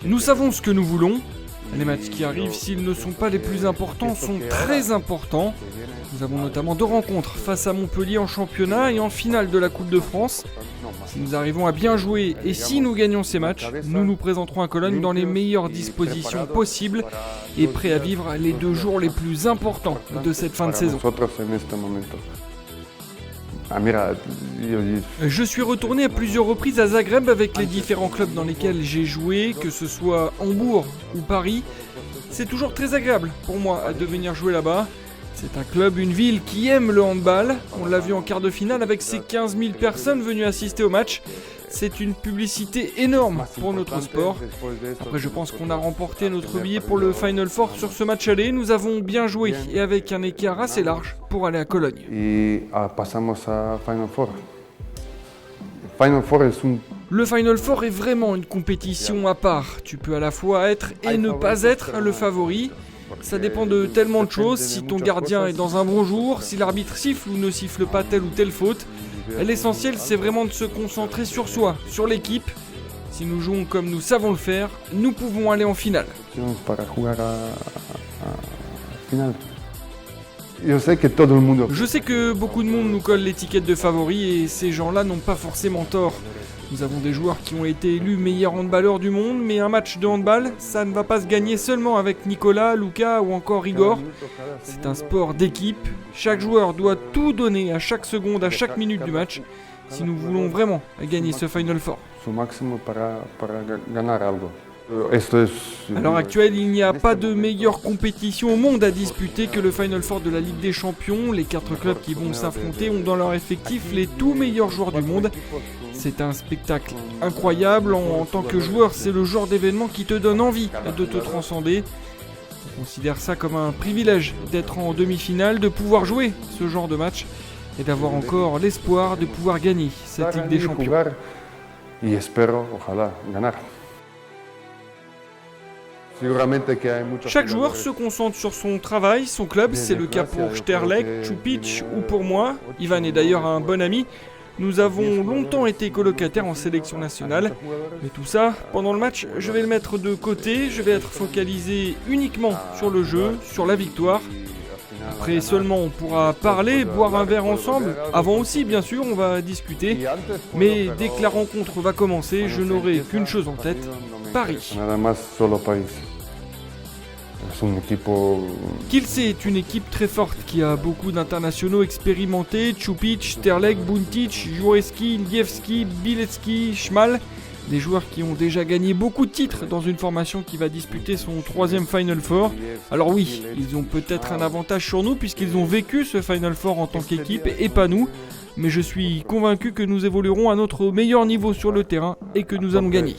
Nous savons ce que nous voulons. Les matchs qui arrivent, s'ils ne sont pas les plus importants, sont très importants. Nous avons notamment 2 rencontres face à Montpellier en championnat et en finale de la Coupe de France. Si nous arrivons à bien jouer et si nous gagnons ces matchs, nous nous présenterons à Cologne dans les meilleures dispositions possibles et prêts à vivre les 2 jours les plus importants de cette fin de saison. Je suis retourné à plusieurs reprises à Zagreb avec les différents clubs dans lesquels j'ai joué, que ce soit Hambourg ou Paris. C'est toujours très agréable pour moi de venir jouer là-bas. C'est un club, une ville qui aime le handball. On l'a vu en quart de finale avec ses 15 000 personnes venues assister au match. C'est une publicité énorme pour notre sport. Après, je pense qu'on a remporté notre billet pour le Final Four sur ce match aller. Nous avons bien joué et avec un écart assez large pour aller à Cologne. Le Final Four est vraiment une compétition à part. Tu peux à la fois être et ne pas être le favori. Ça dépend de tellement de choses, si ton gardien est dans un bon jour, si l'arbitre siffle ou ne siffle pas telle ou telle faute. L'essentiel, c'est vraiment de se concentrer sur soi, sur l'équipe. Si nous jouons comme nous savons le faire, nous pouvons aller en finale. Je sais que beaucoup de monde nous colle l'étiquette de favori et ces gens-là n'ont pas forcément tort. Nous avons des joueurs qui ont été élus meilleurs handballeurs du monde, mais un match de handball, ça ne va pas se gagner seulement avec Nicolas, Luca ou encore Igor. C'est un sport d'équipe. Chaque joueur doit tout donner à chaque seconde, à chaque minute du match, si nous voulons vraiment gagner ce Final Four. À l'heure actuelle, il n'y a pas de meilleure compétition au monde à disputer que le Final Four de la Ligue des Champions. Les 4 clubs qui vont s'affronter ont dans leur effectif les tout meilleurs joueurs du monde. C'est un spectacle incroyable. En tant que joueur, c'est le genre d'événement qui te donne envie de te transcender. On considère ça comme un privilège d'être en demi-finale, de pouvoir jouer ce genre de match et d'avoir encore l'espoir de pouvoir gagner cette Ligue des Champions. Chaque joueur se concentre sur son travail, son club. C'est le cas pour Sterlek, Čupić ou pour moi. Ivan est d'ailleurs un bon ami. Nous avons longtemps été colocataires en sélection nationale. Mais tout ça, pendant le match, je vais le mettre de côté. Je vais être focalisé uniquement sur le jeu, sur la victoire. Après seulement on pourra parler, boire un verre ensemble. Avant aussi bien sûr, on va discuter. Mais dès que la rencontre va commencer, je n'aurai qu'une chose en tête, Paris. Kielce est une équipe très forte qui a beaucoup d'internationaux expérimentés. Čupić, Sterlek, Buntic, Jurecki, Lievski, Bilecki, Schmal. Des joueurs qui ont déjà gagné beaucoup de titres dans une formation qui va disputer son 3e Final Four. Alors oui, ils ont peut-être un avantage sur nous puisqu'ils ont vécu ce Final Four en tant qu'équipe et pas nous. Mais je suis convaincu que nous évoluerons à notre meilleur niveau sur le terrain et que nous allons gagner.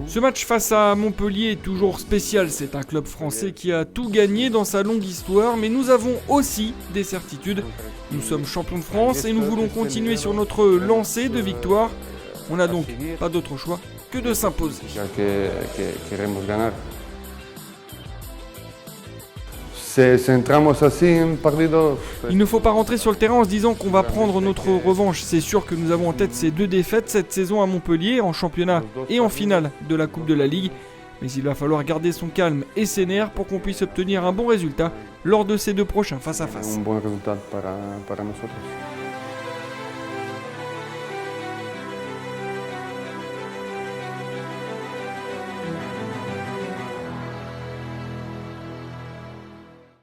Ce match face à Montpellier est toujours spécial. C'est un club français qui a tout gagné dans sa longue histoire, mais nous avons aussi des certitudes. Nous sommes champions de France et nous voulons continuer sur notre lancée de victoire. On n'a donc pas d'autre choix que de s'imposer. Il ne faut pas rentrer sur le terrain en se disant qu'on va prendre notre revanche. C'est sûr que nous avons en tête ces 2 défaites cette saison à Montpellier, en championnat et en finale de la Coupe de la Ligue. Mais il va falloir garder son calme et ses nerfs pour qu'on puisse obtenir un bon résultat lors de ces 2 prochains face-à-face.